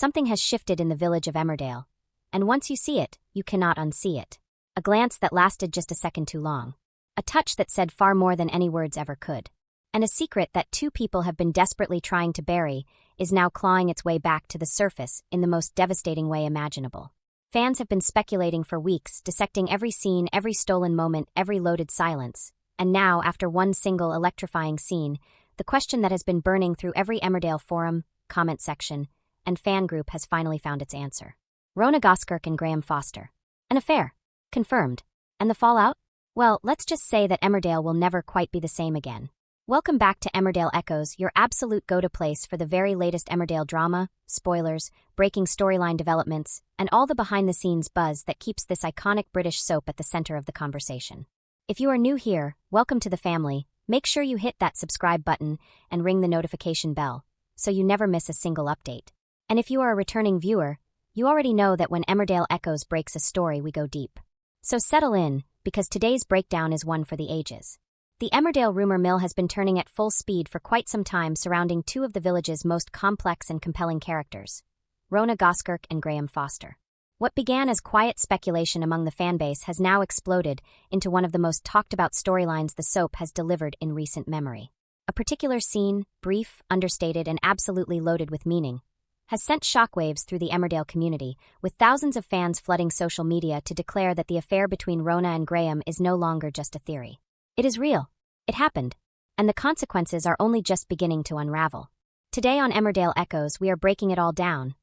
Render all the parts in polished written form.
Something has shifted in the village of Emmerdale. And once you see it, you cannot unsee it. A glance that lasted just a second too long. A touch that said far more than any words ever could. And a secret that two people have been desperately trying to bury is now clawing its way back to the surface in the most devastating way imaginable. Fans have been speculating for weeks, dissecting every scene, every stolen moment, every loaded silence. And now, after one single electrifying scene, the question that has been burning through every Emmerdale forum, comment section, and fan group has finally found its answer. Rhona Goskirk and Graham Foster. An affair. Confirmed. And the fallout? Well, let's just say that Emmerdale will never quite be the same again. Welcome back to Emmerdale Echoes, your absolute go-to place for the very latest Emmerdale drama, spoilers, breaking storyline developments, and all the behind-the-scenes buzz that keeps this iconic British soap at the center of the conversation. If you are new here, welcome to the family. Make sure you hit that subscribe button and ring the notification bell, so you never miss a single update. And if you are a returning viewer, you already know that when Emmerdale Echoes breaks a story, we go deep. So settle in, because today's breakdown is one for the ages. The Emmerdale rumor mill has been turning at full speed for quite some time surrounding two of the village's most complex and compelling characters, Rhona Goskirk and Graham Foster. What began as quiet speculation among the fanbase has now exploded into one of the most talked-about storylines the soap has delivered in recent memory. A particular scene, brief, understated, and absolutely loaded with meaning, has sent shockwaves through the Emmerdale community, with thousands of fans flooding social media to declare that the affair between Rhona and Graham is no longer just a theory. It is real. It happened. And the consequences are only just beginning to unravel. Today on Emmerdale Echoes, we are breaking it all down.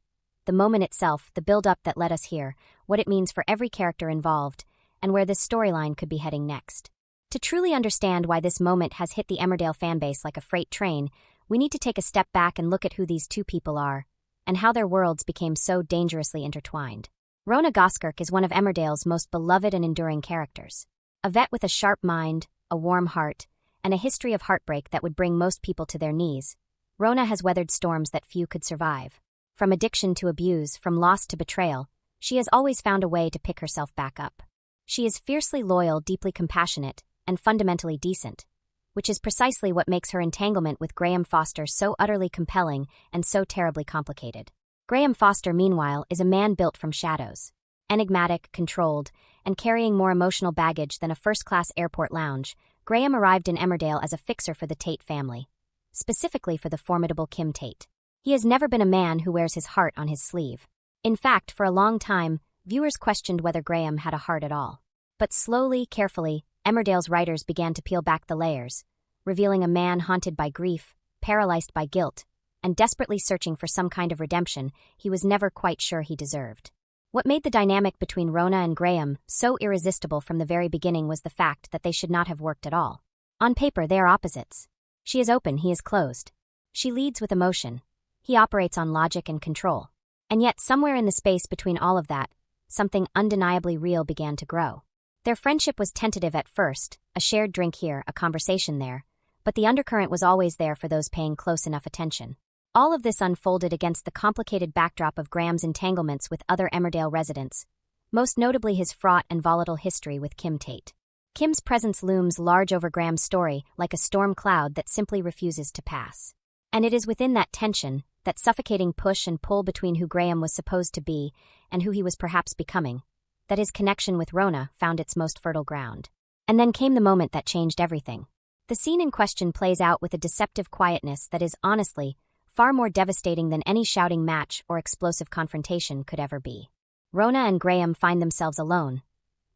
The moment itself, the build-up that led us here, what it means for every character involved, and where this storyline could be heading next. To truly understand why this moment has hit the Emmerdale fanbase like a freight train, we need to take a step back and look at who these two people are, and how their worlds became so dangerously intertwined. Rhona Goskirk is one of Emmerdale's most beloved and enduring characters. A vet with a sharp mind, a warm heart, and a history of heartbreak that would bring most people to their knees. Rhona has weathered storms that few could survive. From addiction to abuse, from loss to betrayal, she has always found a way to pick herself back up. She is fiercely loyal, deeply compassionate, and fundamentally decent, which is precisely what makes her entanglement with Graham Foster so utterly compelling and so terribly complicated. Graham Foster, meanwhile, is a man built from shadows. Enigmatic, controlled, and carrying more emotional baggage than a first-class airport lounge, Graham arrived in Emmerdale as a fixer for the Tate family, specifically for the formidable Kim Tate. He has never been a man who wears his heart on his sleeve. In fact, for a long time, viewers questioned whether Graham had a heart at all. But slowly, carefully, Emmerdale's writers began to peel back the layers, revealing a man haunted by grief, paralyzed by guilt, and desperately searching for some kind of redemption he was never quite sure he deserved. What made the dynamic between Rhona and Graham so irresistible from the very beginning was the fact that they should not have worked at all. On paper, they are opposites. She is open, he is closed. She leads with emotion. He operates on logic and control. And yet, somewhere in the space between all of that, something undeniably real began to grow. Their friendship was tentative at first, a shared drink here, a conversation there, but the undercurrent was always there for those paying close enough attention. All of this unfolded against the complicated backdrop of Graham's entanglements with other Emmerdale residents, most notably his fraught and volatile history with Kim Tate. Kim's presence looms large over Graham's story, like a storm cloud that simply refuses to pass. And it is within that tension, that suffocating push and pull between who Graham was supposed to be and who he was perhaps becoming, that his connection with Rhona found its most fertile ground. And then came the moment that changed everything. The scene in question plays out with a deceptive quietness that is, honestly, far more devastating than any shouting match or explosive confrontation could ever be. Rhona and Graham find themselves alone,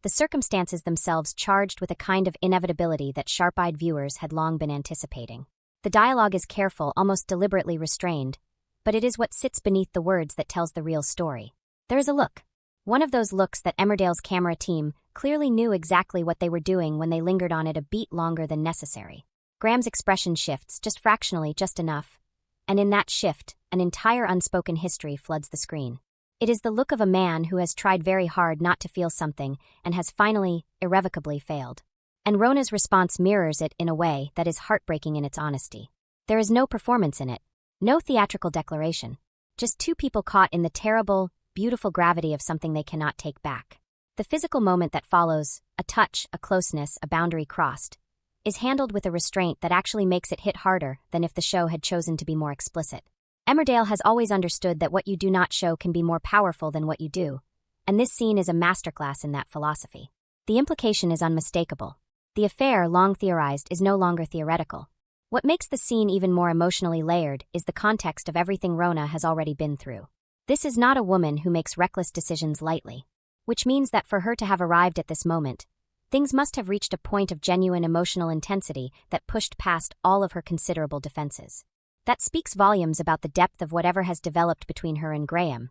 the circumstances themselves charged with a kind of inevitability that sharp-eyed viewers had long been anticipating. The dialogue is careful, almost deliberately restrained, but it is what sits beneath the words that tells the real story. There is a look. One of those looks that Emmerdale's camera team clearly knew exactly what they were doing when they lingered on it a beat longer than necessary. Graham's expression shifts, just fractionally, just enough, and in that shift, an entire unspoken history floods the screen. It is the look of a man who has tried very hard not to feel something and has finally, irrevocably failed. And Rhona's response mirrors it in a way that is heartbreaking in its honesty. There is no performance in it, no theatrical declaration, just two people caught in the terrible, beautiful gravity of something they cannot take back. The physical moment that follows, a touch, a closeness, a boundary crossed, is handled with a restraint that actually makes it hit harder than if the show had chosen to be more explicit. Emmerdale has always understood that what you do not show can be more powerful than what you do, and this scene is a masterclass in that philosophy. The implication is unmistakable. The affair, long theorized, is no longer theoretical. What makes the scene even more emotionally layered is the context of everything Rhona has already been through. This is not a woman who makes reckless decisions lightly, which means that for her to have arrived at this moment, things must have reached a point of genuine emotional intensity that pushed past all of her considerable defenses. That speaks volumes about the depth of whatever has developed between her and Graham,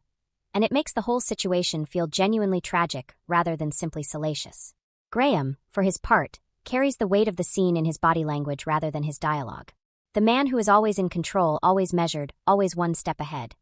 and it makes the whole situation feel genuinely tragic rather than simply salacious. Graham, for his part, carries the weight of the scene in his body language rather than his dialogue. The man who is always in control, always measured, always one step ahead.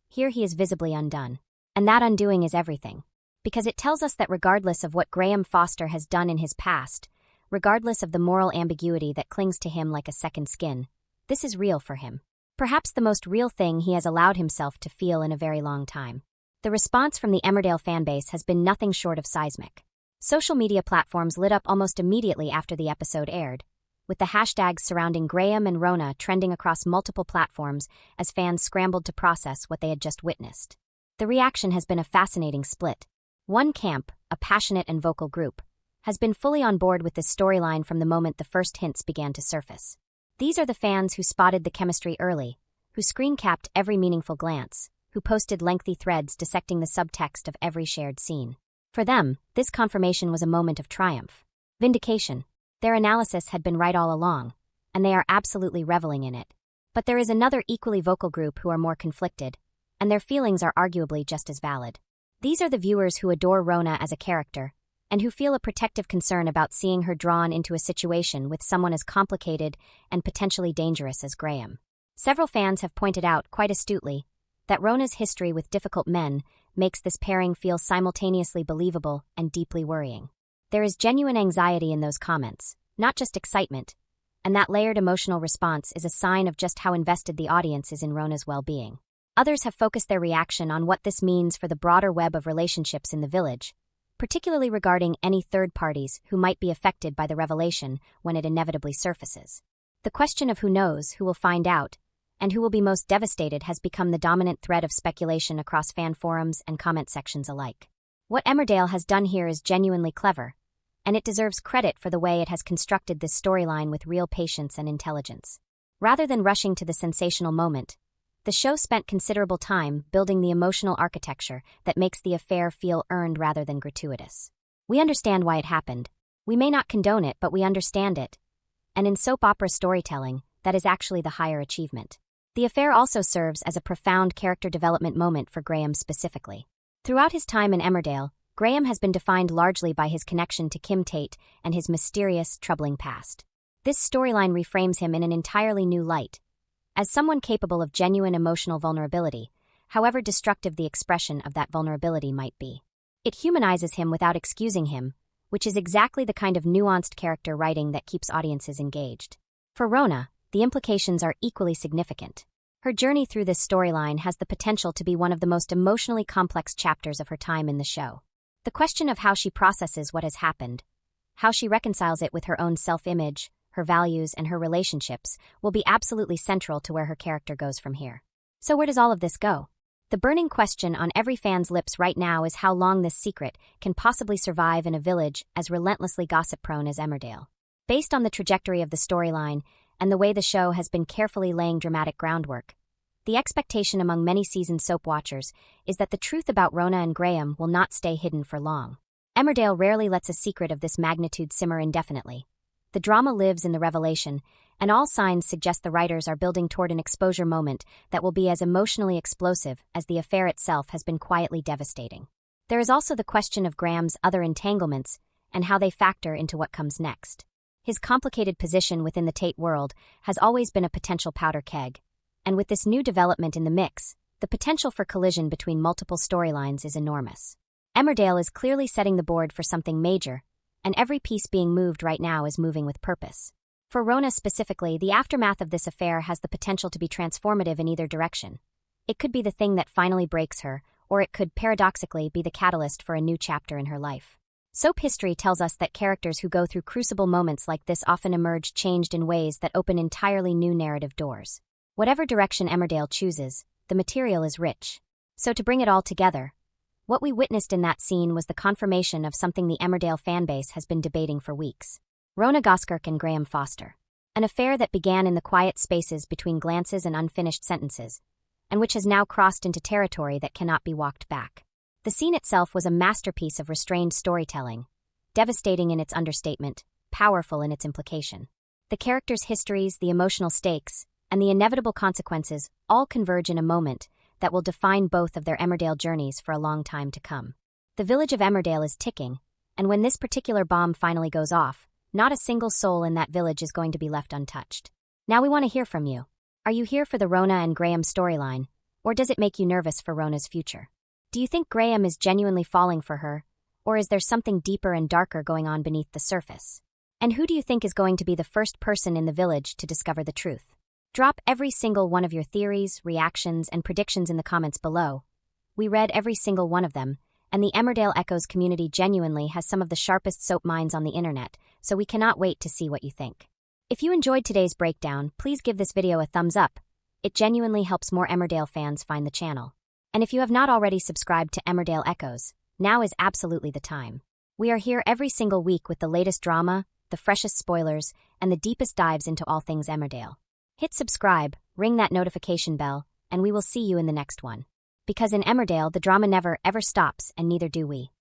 Here he is visibly undone. And that undoing is everything. Because it tells us that regardless of what Graham Foster has done in his past, regardless of the moral ambiguity that clings to him like a second skin, this is real for him. Perhaps the most real thing he has allowed himself to feel in a very long time. The response from the Emmerdale fanbase has been nothing short of seismic. Social media platforms lit up almost immediately after the episode aired, with the hashtags surrounding Graham and Rhona trending across multiple platforms as fans scrambled to process what they had just witnessed. The reaction has been a fascinating split. One camp, a passionate and vocal group, has been fully on board with this storyline from the moment the first hints began to surface. These are the fans who spotted the chemistry early, who screen-capped every meaningful glance, who posted lengthy threads dissecting the subtext of every shared scene. For them, this confirmation was a moment of triumph. Vindication. Their analysis had been right all along, and they are absolutely reveling in it. But there is another equally vocal group who are more conflicted, and their feelings are arguably just as valid. These are the viewers who adore Rhona as a character, and who feel a protective concern about seeing her drawn into a situation with someone as complicated and potentially dangerous as Graham. Several fans have pointed out, quite astutely, that Rhona's history with difficult men makes this pairing feel simultaneously believable and deeply worrying. There is genuine anxiety in those comments, not just excitement, and that layered emotional response is a sign of just how invested the audience is in Rhona's well-being. Others have focused their reaction on what this means for the broader web of relationships in the village, particularly regarding any third parties who might be affected by the revelation when it inevitably surfaces. The question of who knows, who will find out, and who will be most devastated has become the dominant thread of speculation across fan forums and comment sections alike. What Emmerdale has done here is genuinely clever, and it deserves credit for the way it has constructed this storyline with real patience and intelligence. Rather than rushing to the sensational moment, the show spent considerable time building the emotional architecture that makes the affair feel earned rather than gratuitous. We understand why it happened. We may not condone it, but we understand it. And in soap opera storytelling, that is actually the higher achievement. The affair also serves as a profound character development moment for Graham specifically. Throughout his time in Emmerdale, Graham has been defined largely by his connection to Kim Tate and his mysterious, troubling past. This storyline reframes him in an entirely new light, as someone capable of genuine emotional vulnerability, however destructive the expression of that vulnerability might be. It humanizes him without excusing him, which is exactly the kind of nuanced character writing that keeps audiences engaged. For Rhona, the implications are equally significant. Her journey through this storyline has the potential to be one of the most emotionally complex chapters of her time in the show. The question of how she processes what has happened, how she reconciles it with her own self-image, her values, and her relationships will be absolutely central to where her character goes from here. So where does all of this go? The burning question on every fan's lips right now is how long this secret can possibly survive in a village as relentlessly gossip-prone as Emmerdale. Based on the trajectory of the storyline and the way the show has been carefully laying dramatic groundwork, the expectation among many seasoned soap watchers is that the truth about Rhona and Graham will not stay hidden for long. Emmerdale rarely lets a secret of this magnitude simmer indefinitely. The drama lives in the revelation, and all signs suggest the writers are building toward an exposure moment that will be as emotionally explosive as the affair itself has been quietly devastating. There is also the question of Graham's other entanglements and how they factor into what comes next. His complicated position within the Tate world has always been a potential powder keg, and with this new development in the mix, the potential for collision between multiple storylines is enormous. Emmerdale is clearly setting the board for something major, and every piece being moved right now is moving with purpose. For Rhona specifically, the aftermath of this affair has the potential to be transformative in either direction. It could be the thing that finally breaks her, or it could paradoxically be the catalyst for a new chapter in her life. Soap history tells us that characters who go through crucible moments like this often emerge changed in ways that open entirely new narrative doors. Whatever direction Emmerdale chooses, the material is rich. So to bring it all together, what we witnessed in that scene was the confirmation of something the Emmerdale fanbase has been debating for weeks. Rhona Goskirk and Graham Foster. An affair that began in the quiet spaces between glances and unfinished sentences, and which has now crossed into territory that cannot be walked back. The scene itself was a masterpiece of restrained storytelling, devastating in its understatement, powerful in its implication. The characters' histories, the emotional stakes, and the inevitable consequences all converge in a moment that will define both of their Emmerdale journeys for a long time to come. The village of Emmerdale is ticking, and when this particular bomb finally goes off, not a single soul in that village is going to be left untouched. Now we want to hear from you. Are you here for the Rhona and Graham storyline, or does it make you nervous for Rhona's future? Do you think Graham is genuinely falling for her, or is there something deeper and darker going on beneath the surface? And who do you think is going to be the first person in the village to discover the truth? Drop every single one of your theories, reactions, and predictions in the comments below. We read every single one of them, and the Emmerdale Echoes community genuinely has some of the sharpest soap minds on the internet, so we cannot wait to see what you think. If you enjoyed today's breakdown, please give this video a thumbs up. It genuinely helps more Emmerdale fans find the channel. And if you have not already subscribed to Emmerdale Echoes, now is absolutely the time. We are here every single week with the latest drama, the freshest spoilers, and the deepest dives into all things Emmerdale. Hit subscribe, ring that notification bell, and we will see you in the next one. Because in Emmerdale, the drama never, ever stops, and neither do we.